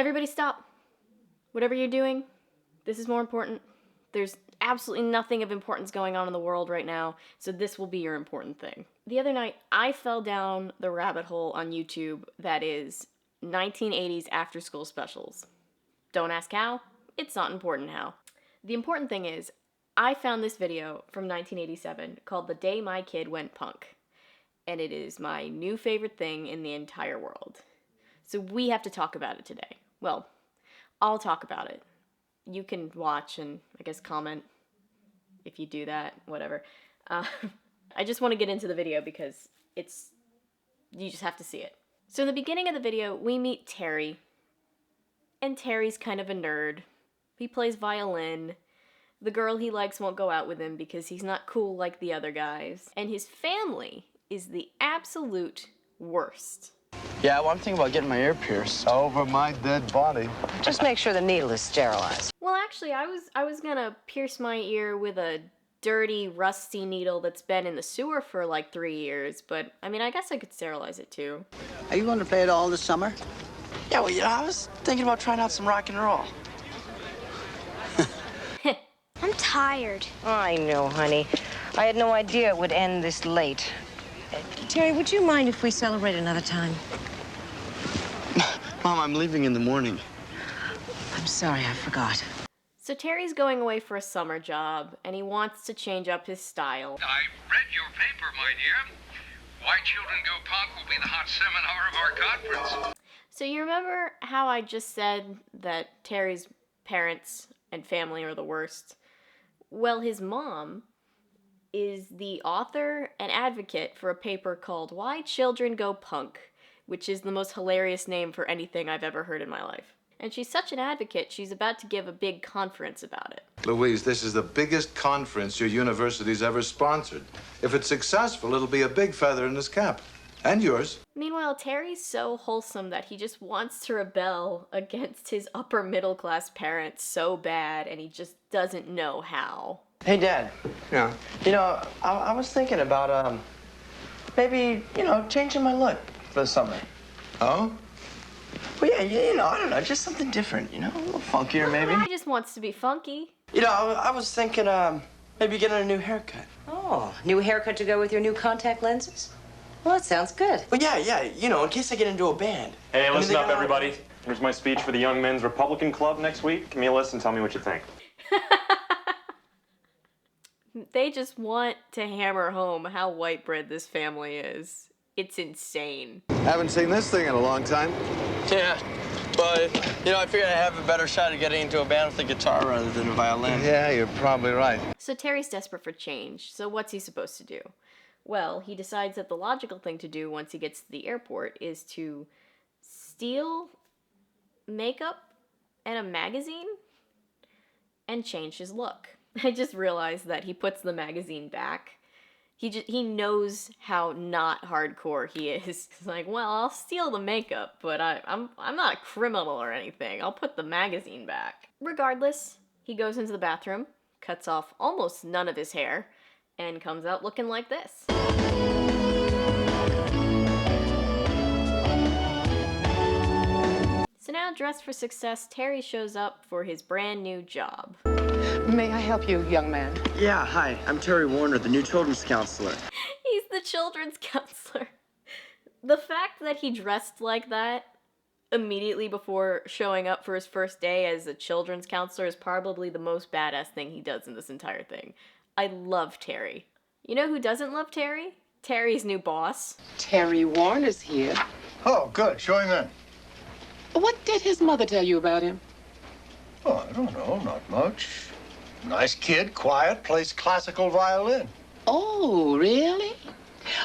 Everybody stop. Whatever you're doing, this is more important. There's absolutely nothing of importance going on in the world right now, so this will be your important thing. The other night, I fell down the rabbit hole on YouTube that is 1980s after-school specials. Don't ask how. It's not important how. The important thing is, I found this video from 1987 called The Day My Kid Went Punk, and it is my new favorite thing in the entire world. So we have to talk about it today. Well, I'll talk about it. You can watch and, I guess, comment if you do that, whatever. I just want to get into the video because you just have to see it. So in the beginning of the video, we meet Terry, and Terry's kind of a nerd. He plays violin. The girl he likes won't go out with him because he's not cool like the other guys. And his family is the absolute worst. Yeah, well, I'm thinking about getting my ear pierced. Over my dead body. Just make sure the needle is sterilized. Well, actually, I was gonna pierce my ear with a dirty, rusty needle that's been in the sewer for like 3 years, but I mean, I guess I could sterilize it too. Are you going to play it all this summer? Yeah, well, I was thinking about trying out some rock and roll. I'm tired. I know, honey. I had no idea it would end this late. Terry, would you mind if we celebrate another time? Mom, I'm leaving in the morning. I'm sorry, I forgot. So Terry's going away for a summer job, and he wants to change up his style. I read your paper, my dear. Why Children Go Punk will be the hot seminar of our conference. So you remember how I just said that Terry's parents and family are the worst? Well, his mom is the author and advocate for a paper called Why Children Go Punk, which is the most hilarious name for anything I've ever heard in my life. And she's such an advocate, she's about to give a big conference about it. Louise, this is the biggest conference your university's ever sponsored. If it's successful, it'll be a big feather in his cap. And yours. Meanwhile, Terry's so wholesome that he just wants to rebel against his upper middle class parents so bad, and he just doesn't know how. Hey, Dad. Yeah. I was thinking about, maybe, changing my look for the summer. Oh? Well, yeah, I don't know, just something different, a little funkier, maybe. He just wants to be funky. I was thinking, maybe getting a new haircut. Oh, new haircut to go with your new contact lenses? Well, that sounds good. Well, yeah, in case I get into a band. Hey, listen up, everybody. Here's my speech for the Young Men's Republican Club next week. Give me a listen and tell me what you think. They just want to hammer home how white bread this family is. It's insane. Haven't seen this thing in a long time. Yeah, but, I figured I'd have a better shot at getting into a band with a guitar rather than a violin. Yeah, you're probably right. So Terry's desperate for change, so what's he supposed to do? Well, he decides that the logical thing to do once he gets to the airport is to steal makeup and a magazine and change his look. I just realized that he puts the magazine back. He knows how not hardcore he is. He's like, well, I'll steal the makeup, but I'm not a criminal or anything. I'll put the magazine back. Regardless, he goes into the bathroom, cuts off almost none of his hair, and comes out looking like this. So now, dressed for success, Terry shows up for his brand new job. May I help you, young man? Yeah, hi, I'm Terry Warner, the new children's counselor. He's the children's counselor. The fact that he dressed like that immediately before showing up for his first day as a children's counselor is probably the most badass thing he does in this entire thing. I love Terry. You know who doesn't love Terry? Terry's new boss. Terry Warner's here. Oh, good. Show him in. What did his mother tell you about him? Oh, I don't know. Not much. Nice kid, quiet, plays classical violin. Oh, really?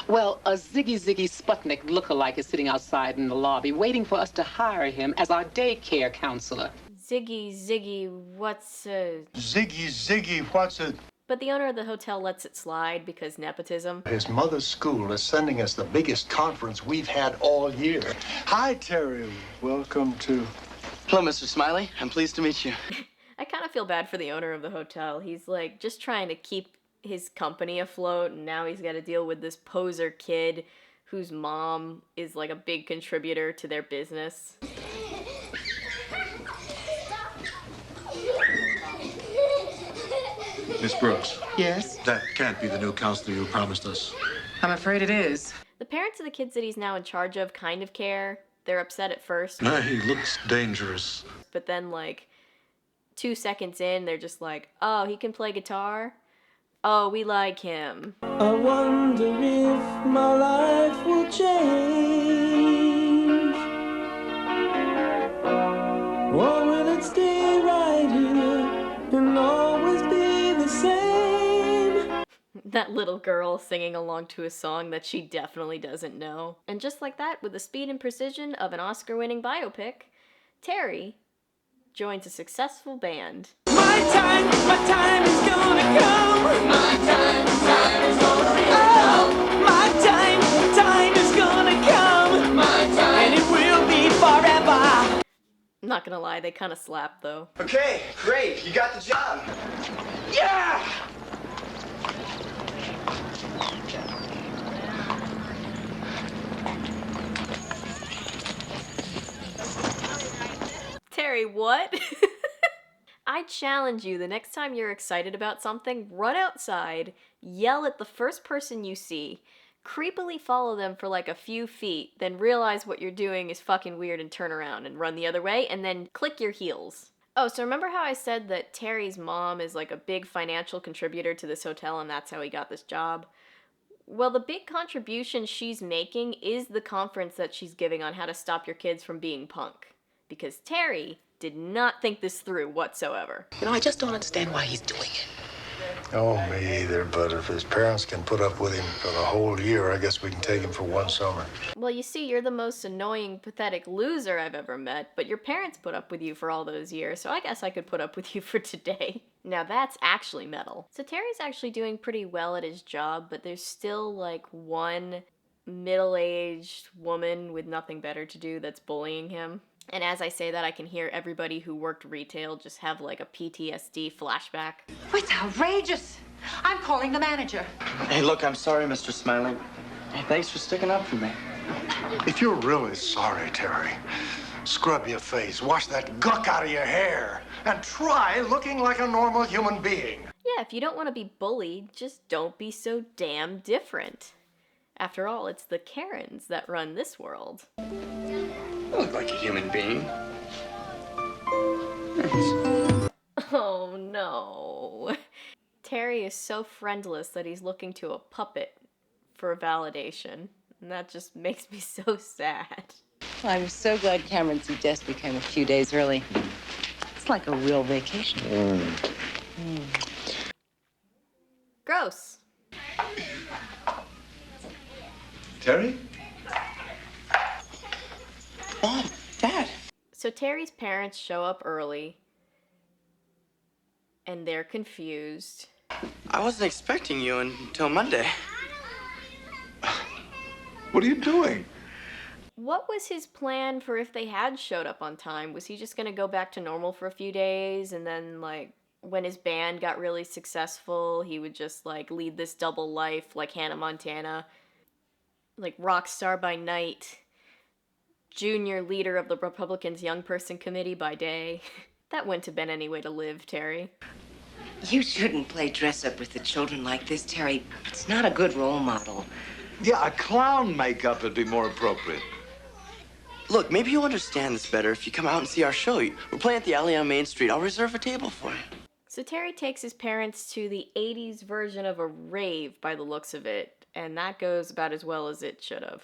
Well, a Ziggy Sputnik lookalike is sitting outside in the lobby waiting for us to hire him as our daycare counselor. Ziggy, what's Ziggy, what's it? But the owner of the hotel lets it slide because nepotism. His mother's school is sending us the biggest conference we've had all year. Hi, Terry. Welcome to... Hello, Mr. Smiley. I'm pleased to meet you. I kind of feel bad for the owner of the hotel. He's like just trying to keep his company afloat, and now he's got to deal with this poser kid whose mom is like a big contributor to their business. Miss Brooks, Yes, that can't be the new counselor you promised us. I'm afraid it is. The parents of the kids that he's now in charge of kind of care. They're upset at first, He looks dangerous. but then, like, 2 seconds in, they're just like, oh, he can play guitar? Oh, we like him. I wonder if my life will change, or will it stay right here and always be the same? That little girl singing along to a song that she definitely doesn't know. And just like that, with the speed and precision of an Oscar-winning biopic, Terry joins a successful band. My time is gonna come. My time is gonna be. Oh, my time is gonna come. My time, and it will be forever. I'm not gonna lie, they kind of slap though. Okay, great. You got the job. Yeah! Terry, what? I challenge you, the next time you're excited about something, run outside, yell at the first person you see, creepily follow them for like a few feet, then realize what you're doing is fucking weird and turn around and run the other way, and then click your heels. Oh, so remember how I said that Terry's mom is like a big financial contributor to this hotel and that's how he got this job? Well, the big contribution she's making is the conference that she's giving on how to stop your kids from being punk. Because Terry did not think this through whatsoever. You know, I just don't understand why he's doing it. Oh, me either, but if his parents can put up with him for the whole year, I guess we can take him for one summer. Well, you see, you're the most annoying, pathetic loser I've ever met, but your parents put up with you for all those years, so I guess I could put up with you for today. Now that's actually metal. So Terry's actually doing pretty well at his job, but there's still like one middle-aged woman with nothing better to do that's bullying him. And as I say that, I can hear everybody who worked retail just have like a PTSD flashback. It's outrageous. I'm calling the manager. Hey, look, I'm sorry, Mr. Smiley. Hey, thanks for sticking up for me. If you're really sorry, Terry, scrub your face, wash that guck out of your hair, and try looking like a normal human being. Yeah, if you don't want to be bullied, just don't be so damn different. After all, it's the Karens that run this world. I look like a human being. Oh no. Terry is so friendless that he's looking to a puppet for validation. And that just makes me so sad. I'm so glad Cameron's desk became a few days early. It's like a real vacation. Gross. Terry? Mom, Dad. So Terry's parents show up early. And they're confused. I wasn't expecting you until Monday. What are you doing? What was his plan for if they had showed up on time? Was he just gonna go back to normal for a few days and then, like, when his band got really successful, he would just, like, lead this double life like Hannah Montana? Like, rock star by night, junior leader of the Republicans' Young Person Committee by day. That wouldn't have been any way to live, Terry. You shouldn't play dress up with the children like this, Terry. It's not a good role model. Yeah, a clown makeup would be more appropriate. Look, maybe you'll understand this better if you come out and see our show. We're playing at the alley on Main Street. I'll reserve a table for you. So Terry takes his parents to the 80s version of a rave by the looks of it, and that goes about as well as it should have.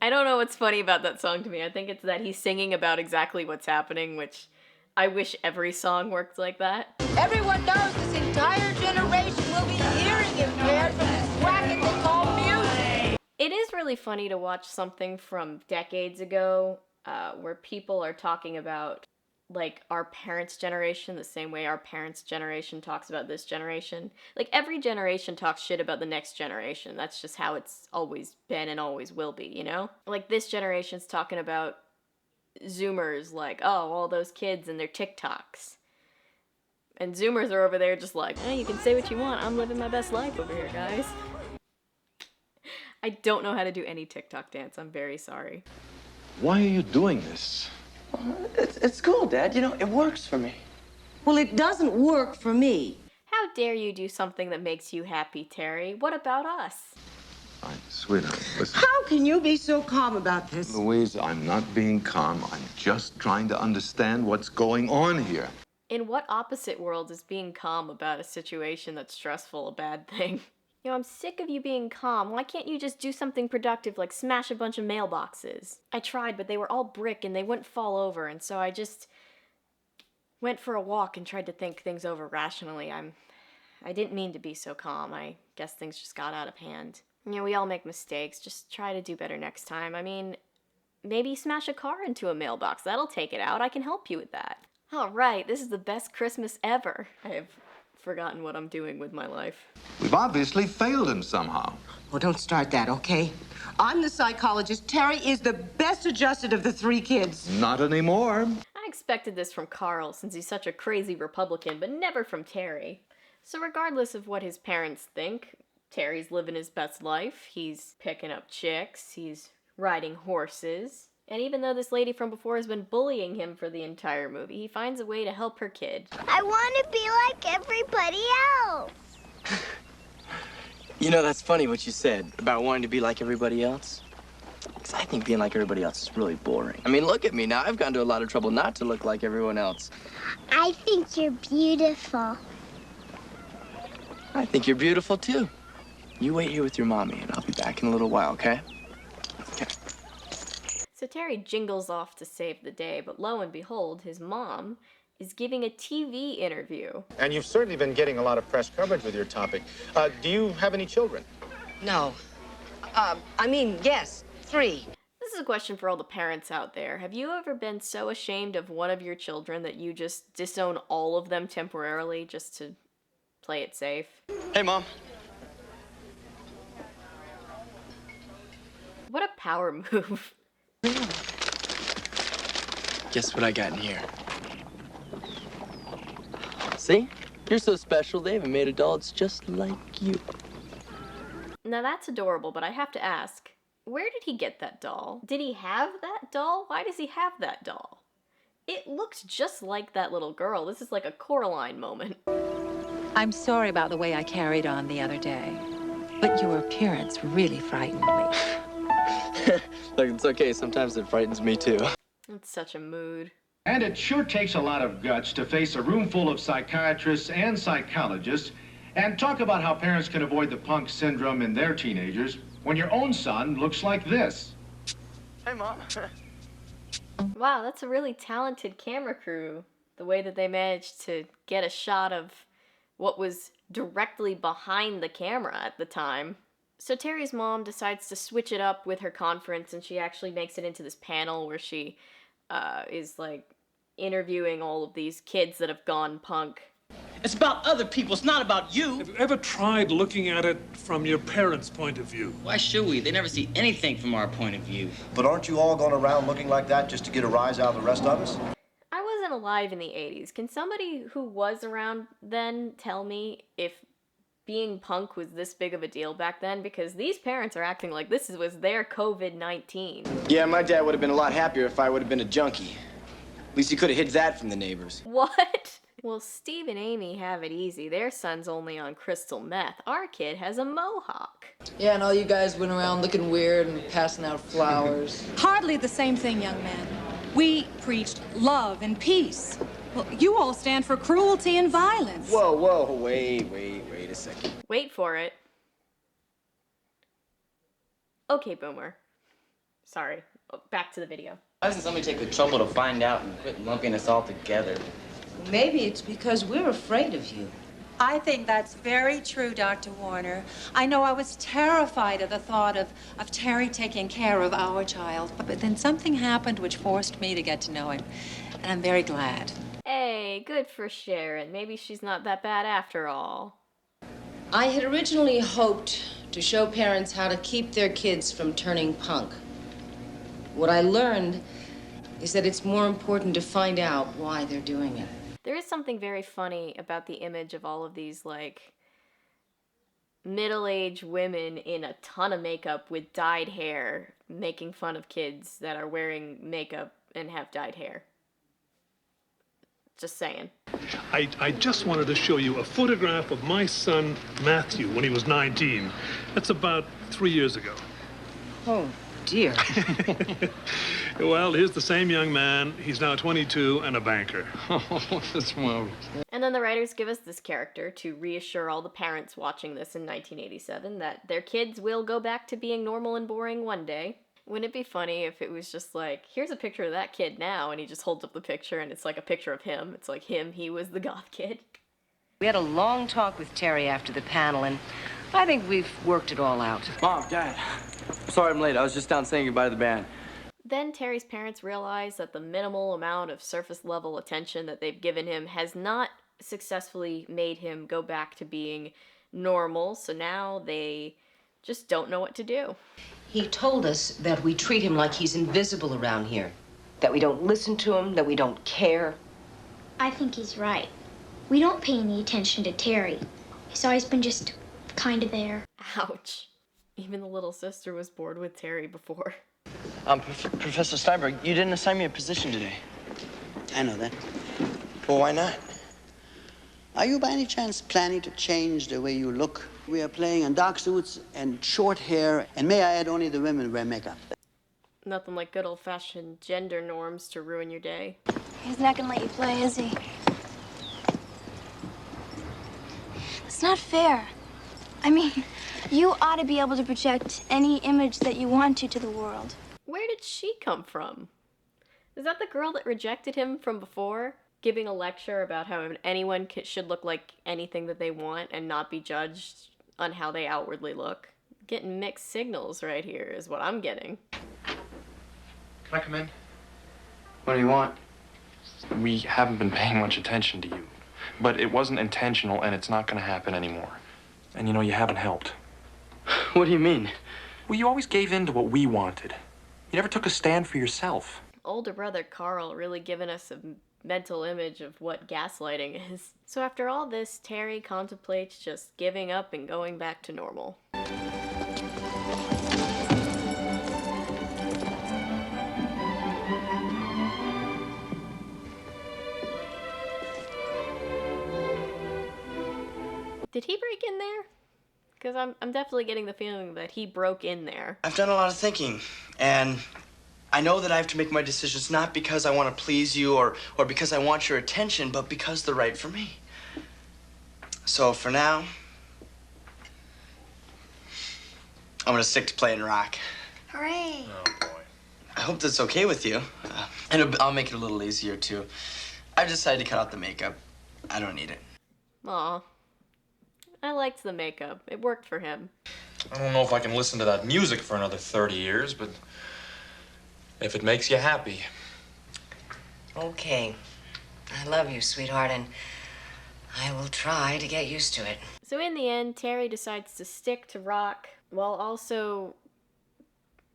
I don't know what's funny about that song to me. I think it's that he's singing about exactly what's happening, which I wish every song worked like that. Everyone knows this entire generation will be hearing impaired from this racket they call music. It is really funny to watch something from decades ago where people are talking about, like, our parents' generation the same way our parents' generation talks about this generation. Like, every generation talks shit about the next generation. That's just how it's always been and always will be, you know? Like, this generation's talking about Zoomers, like, oh, all those kids and their TikToks. And Zoomers are over there just like, hey, you can say what you want. I'm living my best life over here, guys. I don't know how to do any TikTok dance. I'm very sorry. Why are you doing this? It's cool, Dad. You know, it works for me. Well, it doesn't work for me. How dare you do something that makes you happy, Terry? What about us? Fine, sweetheart, listen. How can you be so calm about this? Louise, I'm not being calm. I'm just trying to understand what's going on here. In what opposite world is being calm about a situation that's stressful a bad thing? You know, I'm sick of you being calm. Why can't you just do something productive like smash a bunch of mailboxes? I tried, but they were all brick and they wouldn't fall over, and so I just went for a walk and tried to think things over rationally. I didn't mean to be so calm. I guess things just got out of hand. You know, we all make mistakes. Just try to do better next time. I mean, maybe smash a car into a mailbox. That'll take it out. I can help you with that. All right, this is the best Christmas ever. I have forgotten what I'm doing with my life. We've obviously failed him somehow. Well, don't start that, okay? I'm the psychologist. Terry is the best adjusted of the three kids. Not anymore. I expected this from Carl, since he's such a crazy Republican, but never from Terry. So regardless of what his parents think, Terry's living his best life. He's picking up chicks, he's riding horses, and even though this lady from before has been bullying him for the entire movie, he finds a way to help her kid. I want to be like everybody else. You know, that's funny what you said about wanting to be like everybody else. Because I think being like everybody else is really boring. I mean, look at me now. I've gone to a lot of trouble not to look like everyone else. I think you're beautiful. I think you're beautiful, too. You wait here with your mommy, and I'll be back in a little while, okay? Okay. So Terry jingles off to save the day, but lo and behold, his mom is giving a TV interview. And you've certainly been getting a lot of press coverage with your topic. Do you have any children? No. Yes, 3. This is a question for all the parents out there. Have you ever been so ashamed of one of your children that you just disown all of them temporarily just to play it safe? Hey, Mom. What a power move. Guess what I got in here? See? You're so special, they haven't made a doll that's just like you. Now that's adorable, but I have to ask, where did he get that doll? Did he have that doll? Why does he have that doll? It looks just like that little girl. This is like a Coraline moment. I'm sorry about the way I carried on the other day, but your appearance really frightened me. Look, it's okay. Sometimes it frightens me, too. It's such a mood. And it sure takes a lot of guts to face a room full of psychiatrists and psychologists and talk about how parents can avoid the punk syndrome in their teenagers when your own son looks like this. Hey, Mom. Wow, that's a really talented camera crew. The way that they managed to get a shot of what was directly behind the camera at the time. So Terry's mom decides to switch it up with her conference, and she actually makes it into this panel where she is like interviewing all of these kids that have gone punk. It's about other people, it's not about you. Have you ever tried looking at it from your parents' point of view? Why should we? They never see anything from our point of view. But aren't you all going around looking like that just to get a rise out of the rest of us? I wasn't alive in the 80s. Can somebody who was around then tell me if being punk was this big of a deal back then? Because these parents are acting like this was their COVID-19. Yeah, my dad would have been a lot happier if I would have been a junkie. At least he could have hid that from the neighbors. What? Well, Steve and Amy have it easy. Their son's only on crystal meth. Our kid has a mohawk. Yeah, and all you guys went around looking weird and passing out flowers. Hardly the same thing, young man. We preached love and peace. Well, you all stand for cruelty and violence. Whoa, wait a second. Wait for it. Okay, Boomer. Sorry. Back to the video. Why doesn't somebody take the trouble to find out and quit lumping us all together? Maybe it's because we're afraid of you. I think that's very true, Dr. Warner. I know I was terrified of the thought of Terry taking care of our child, but then something happened which forced me to get to know him, and I'm very glad. Hey, good for Sharon. Maybe she's not that bad after all. I had originally hoped to show parents how to keep their kids from turning punk. What I learned is that it's more important to find out why they're doing it. There is something very funny about the image of all of these, like, middle-aged women in a ton of makeup with dyed hair making fun of kids that are wearing makeup and have dyed hair. Just saying. I just wanted to show you a photograph of my son, Matthew, when he was 19. That's about 3 years ago. Oh, dear. Well, here's the same young man. He's now 22 and a banker. Oh, that's marvelous. And then the writers give us this character to reassure all the parents watching this in 1987 that their kids will go back to being normal and boring one day. Wouldn't it be funny if it was just like, here's a picture of that kid now, and he just holds up the picture and it's like a picture of him. It's like him, he was the goth kid. We had a long talk with Terry after the panel, and I think we've worked it all out. Mom, Dad. Sorry I'm late. I was just down saying goodbye to the band. Then Terry's parents realize that the minimal amount of surface level attention that they've given him has not successfully made him go back to being normal, so now they just don't know what to do. He told us that we treat him like he's invisible around here, that we don't listen to him, that we don't care. I think he's right. We don't pay any attention to Terry. He's always been just kind of there. Ouch. Even the little sister was bored with Terry before. Professor Steinberg, you didn't assign me a position today. I know that. Well, why not? Are you by any chance planning to change the way you look? We are playing in dark suits and short hair, and may I add, only the women wear makeup. Nothing like good old-fashioned gender norms to ruin your day. He's not gonna let you play, is he? It's not fair. I mean, you ought to be able to project any image that you want to the world. Where did she come from? Is that the girl that rejected him from before? Giving a lecture about how anyone should look like anything that they want and not be judged on how they outwardly look. Getting mixed signals right here is what I'm getting. Can I come in? What do you want? We haven't been paying much attention to you. But it wasn't intentional, and it's not going to happen anymore. And you know, you haven't helped. What do you mean? Well, you always gave in to what we wanted. You never took a stand for yourself. Older brother Carl really giving us a mental image of what gaslighting is. So after all this, Terry contemplates just giving up and going back to normal. Did he break in there? Because I'm definitely getting the feeling that he broke in there. I've done a lot of thinking, and I know that I have to make my decisions not because I want to please you or because I want your attention, but because they're right for me. So for now, I'm gonna stick to playing rock. Hooray! Oh, boy. I hope that's okay with you. And I'll make it a little easier, too. I've decided to cut out the makeup. I don't need it. Aw. I liked the makeup. It worked for him. I don't know if I can listen to that music for another 30 years, but if it makes you happy. Okay. I love you, sweetheart, and I will try to get used to it. So in the end, Terry decides to stick to rock while also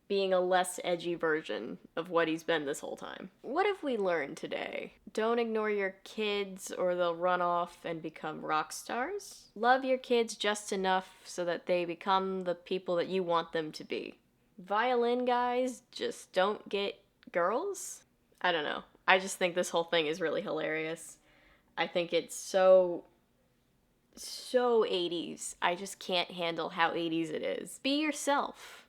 being a less edgy version of what he's been this whole time. What have we learned today? Don't ignore your kids or they'll run off and become rock stars. Love your kids just enough so that they become the people that you want them to be. Violin guys just don't get girls? I don't know. I just think this whole thing is really hilarious. I think it's so 80s. I just can't handle how 80s it is. Be yourself.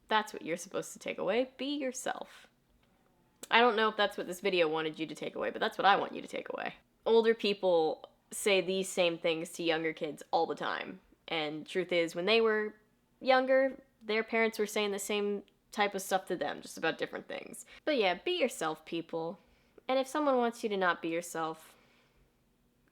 That's what you're supposed to take away. Be yourself. I don't know if that's what this video wanted you to take away, but that's what I want you to take away. Older people say these same things to younger kids all the time. And truth is, when they were younger, their parents were saying the same type of stuff to them, just about different things. But yeah, be yourself, people. And if someone wants you to not be yourself,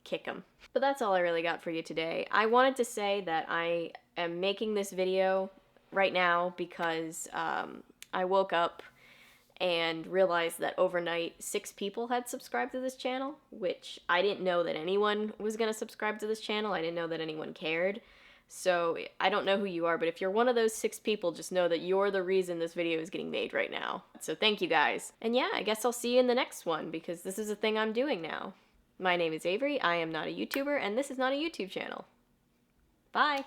kick them. But that's all I really got for you today. I wanted to say that I am making this video right now because I woke up and realized that overnight 6 people had subscribed to this channel, which I didn't know that anyone was going to subscribe to this channel. I didn't know that anyone cared. So I don't know who you are, but if you're one of those 6 people, just know that you're the reason this video is getting made right now. So thank you guys. And yeah, I guess I'll see you in the next one because this is a thing I'm doing now. My name is Avery, I am not a YouTuber, and this is not a YouTube channel. Bye!